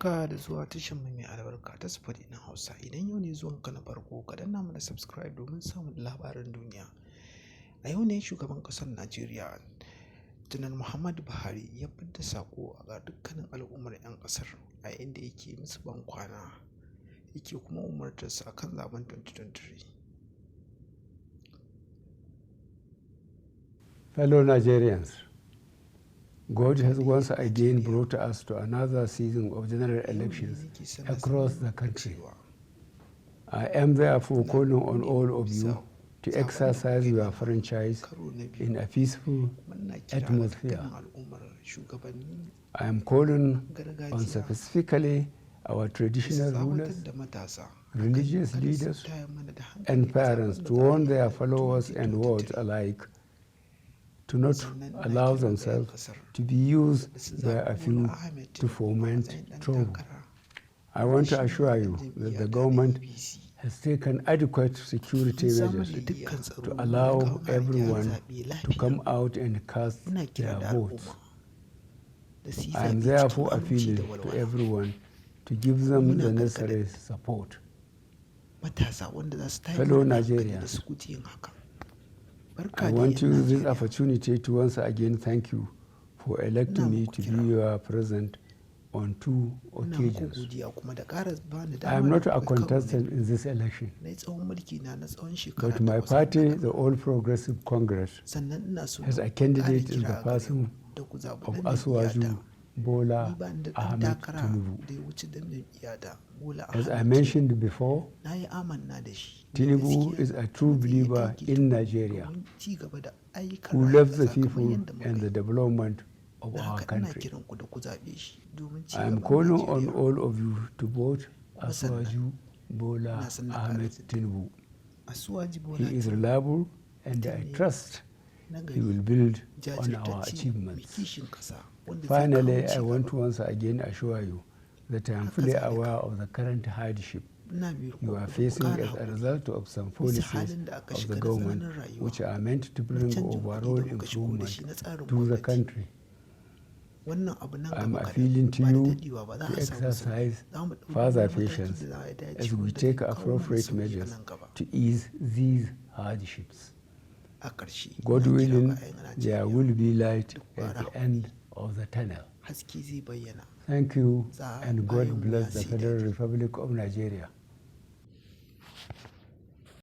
Barka da zuwa tashan mai albarka ta Sifiri na Hausa. Idan yau ne zuwanka na farko, ka danna mana subscribe domin samun labaran duniya. A yau ne shugaban ƙasar Najeriya, Janar Muhammadu Buhari ya fidda saƙo ga dukkanin al'ummar 'yan ƙasar a inda yake musu ban kwana, yake kuma umartar su akan zaben 2023. Fellow Nigerians, God has once again brought us to another season of general elections across the country. I am therefore calling on all of you to exercise your franchise in a peaceful atmosphere. I am calling on specifically our traditional rulers, religious leaders, and parents to warn their followers and wards alike to not allow themselves to be used by a few to foment trouble. I want to assure you that the government has taken adequate security measures to allow everyone to come out and cast their votes. I am therefore appealing to everyone to give them the necessary support. Fellow Nigerians, I want to use this opportunity to once again thank you for electing me to be your president on 2 occasions. I am not a contestant in this election, but my party, the All Progressive Congress, has a candidate in the person of Asuwaju Bola Ahmed Tinubu. As I mentioned before, Tinubu is a true believer in Nigeria, who loves the people and the development of our country. I am calling on all of you to vote Asuwaju Bola Ahmed Tinubu. He is reliable and I trust he will build on our achievements. Finally, I want to once again assure you that I am fully aware of the current hardship you are facing as a result of some policies of the government which are meant to bring overall improvement to the country. I am appealing to you to exercise further patience as we take appropriate measures to ease these hardships. God willing, there will be light at the end of the tunnel. Thank you, and God bless the Federal Republic of Nigeria.